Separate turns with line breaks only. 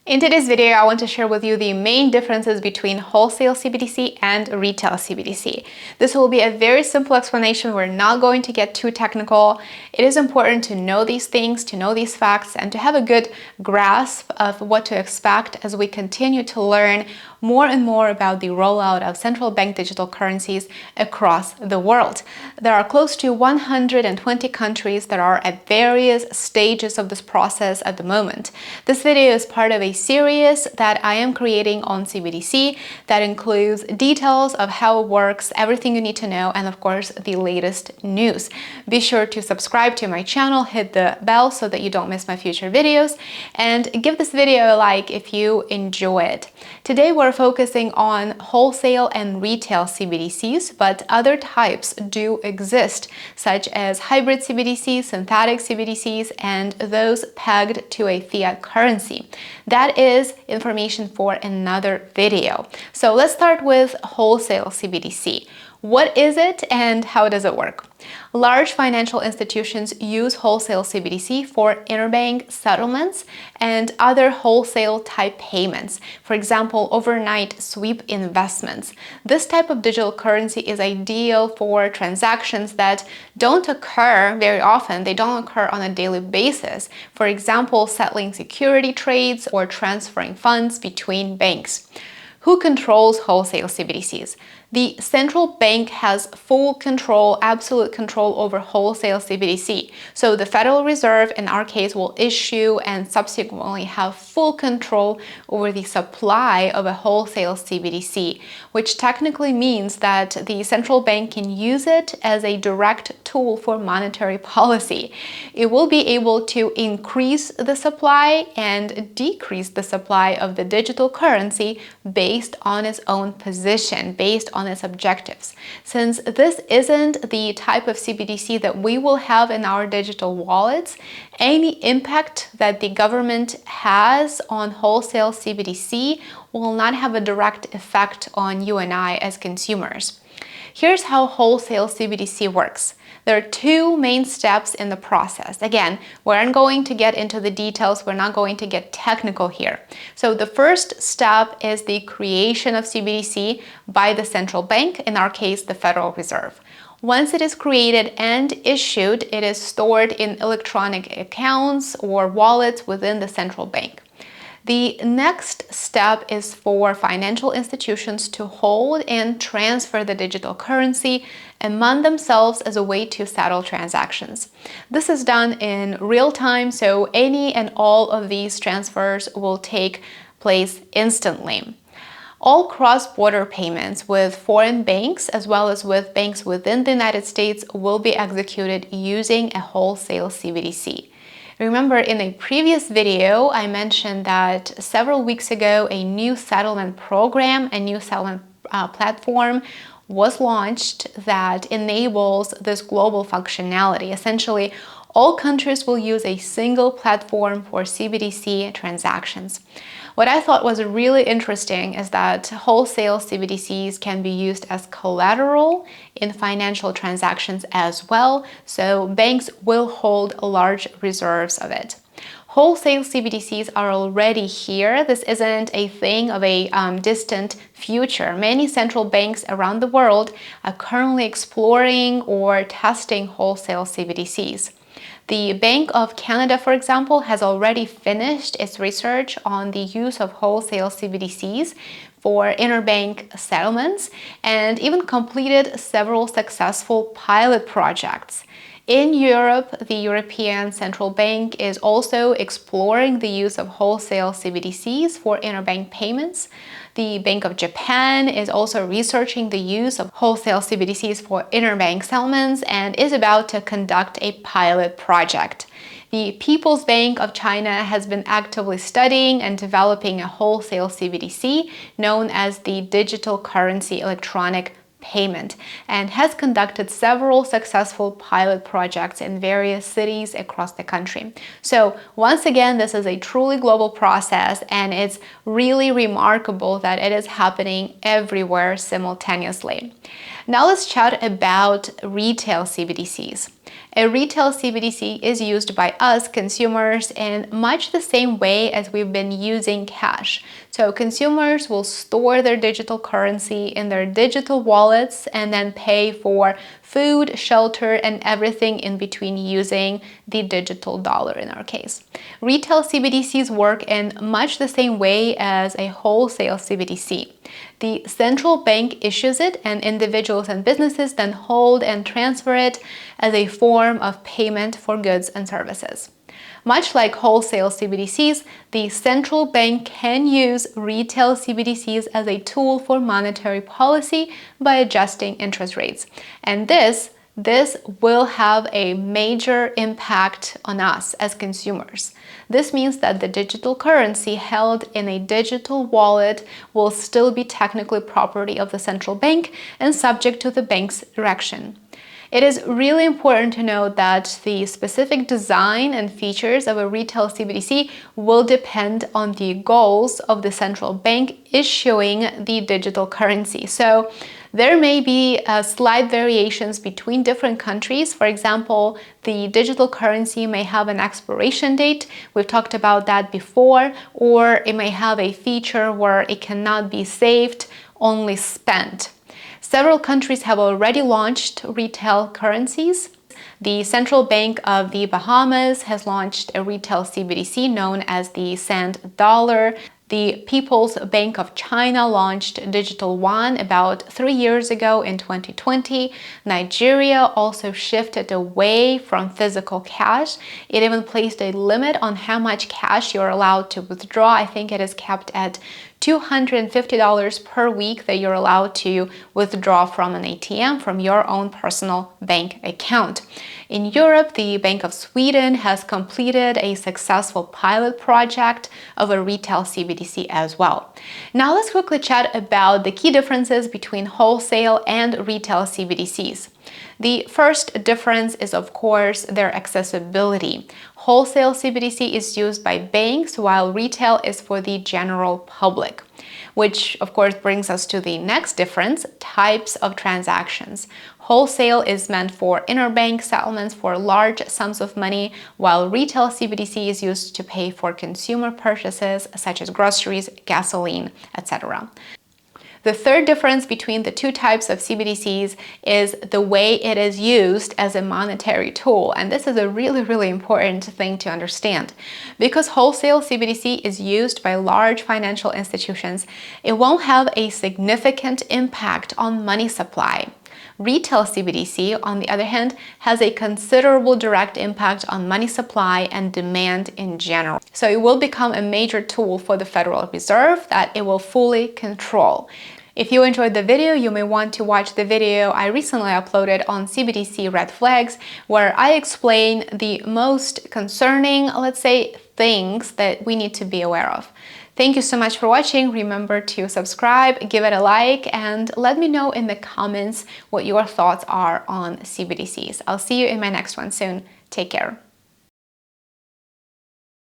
In today's video, I want to share with you the main differences between wholesale CBDC and retail CBDC. This will be a very simple explanation. We're not going to get too technical. It is important to know these things, to know these facts, and to have a good grasp of what to expect as we continue to learn more and more about the rollout of central bank digital currencies across the world. There are close to 120 countries that are at various stages of this process at the moment. This video is part of a series that I am creating on CBDC that includes details of how it works, everything you need to know, and of course the latest news. Be sure to subscribe to my channel, hit the bell so that you don't miss my future videos, and give this video a like if you enjoy it. Today we're focusing on wholesale and retail CBDCs, but other types do exist, such as hybrid CBDCs, synthetic CBDCs, and those pegged to a fiat currency. That is information for another video. So let's start with wholesale CBDC. What is it and how does it work? Large financial institutions use wholesale CBDC for interbank settlements and other wholesale type payments. For example, overnight sweep investments. This type of digital currency is ideal for transactions that don't occur very often. They don't occur on a daily basis. For example, settling security trades or transferring funds between banks. Who controls wholesale CBDCs? The central bank has full control, absolute control over wholesale CBDC. So the Federal Reserve, in our case, will issue and subsequently have full control over the supply of a wholesale CBDC, which technically means that the central bank can use it as a direct tool for monetary policy. It will be able to increase the supply and decrease the supply of the digital currency based on its own position, based on its objectives. Since this isn't the type of CBDC that we will have in our digital wallets, any impact that the government has on wholesale CBDC will not have a direct effect on you and I as consumers. Here's how wholesale CBDC works. There are two main steps in the process. Again, we aren't going to get into the details. We're not going to get technical here. So the first step is the creation of CBDC by the central bank, in our case, the Federal Reserve. Once it is created and issued, it is stored in electronic accounts or wallets within the central bank. The next step is for financial institutions to hold and transfer the digital currency among themselves as a way to settle transactions. This is done in real time, so any and all of these transfers will take place instantly. All cross-border payments with foreign banks as well as with banks within the United States will be executed using a wholesale CBDC. Remember, in a previous video, I mentioned that several weeks ago, a new settlement program, a new settlement platform was launched that enables this global functionality. Essentially, all countries will use a single platform for CBDC transactions. What I thought was really interesting is that wholesale CBDCs can be used as collateral in financial transactions as well, so banks will hold large reserves of it. Wholesale CBDCs are already here. This isn't a thing of a distant future. Many central banks around the world are currently exploring or testing wholesale CBDCs. The Bank of Canada, for example, has already finished its research on the use of wholesale CBDCs for interbank settlements and even completed several successful pilot projects. In Europe, the European Central Bank is also exploring the use of wholesale CBDCs for interbank payments. The Bank of Japan is also researching the use of wholesale CBDCs for interbank settlements and is about to conduct a pilot project. The People's Bank of China has been actively studying and developing a wholesale CBDC known as the digital currency electronic payment and has conducted several successful pilot projects in various cities across the country. So once again, this is a truly global process and it's really remarkable that it is happening everywhere simultaneously. Now let's chat about retail CBDCs. A retail CBDC is used by us consumers in much the same way as we've been using cash. So consumers will store their digital currency in their digital wallets and then pay for food, shelter, and everything in between using the digital dollar in our case. Retail CBDCs work in much the same way as a wholesale CBDC. The central bank issues it, and individuals and businesses then hold and transfer it as a form of payment for goods and services. Much like wholesale CBDCs, the central bank can use retail CBDCs as a tool for monetary policy by adjusting interest rates. And this will have a major impact on us as consumers. This means that the digital currency held in a digital wallet will still be technically property of the central bank and subject to the bank's direction. It is really important to note that the specific design and features of a retail CBDC will depend on the goals of the central bank issuing the digital currency. So there may be slight variations between different countries. For example, the digital currency may have an expiration date. We've talked about that before, or it may have a feature where it cannot be saved, only spent. Several countries have already launched retail currencies. The Central Bank of the Bahamas has launched a retail CBDC known as the Sand Dollar. The People's Bank of China launched Digital Yuan about 3 years ago in 2020. Nigeria also shifted away from physical cash. It even placed a limit on how much cash you're allowed to withdraw. I think it is capped at $250 per week that you're allowed to withdraw from an ATM, from your own personal bank account. In Europe, the Bank of Sweden has completed a successful pilot project of a retail CBDC as well. Now let's quickly chat about the key differences between wholesale and retail CBDCs. The first difference is, of course, their accessibility. Wholesale CBDC is used by banks, while retail is for the general public, which of course brings us to the next difference: types of transactions. Wholesale is meant for interbank settlements for large sums of money, while retail CBDC is used to pay for consumer purchases such as groceries, gasoline, etc. The third difference between the two types of CBDCs is the way it is used as a monetary tool. And this is a really important thing to understand. Because wholesale CBDC is used by large financial institutions, it won't have a significant impact on money supply. Retail CBDC, on the other hand, has a considerable direct impact on money supply and demand in general. So it will become a major tool for the Federal Reserve that it will fully control. If you enjoyed the video, you may want to watch the video I recently uploaded on CBDC red flags, where I explain the most concerning, let's say, things that we need to be aware of. Thank you so much for watching. Remember to subscribe, give it a like, and let me know in the comments what your thoughts are on CBDCs. I'll see you in my next one soon. Take care.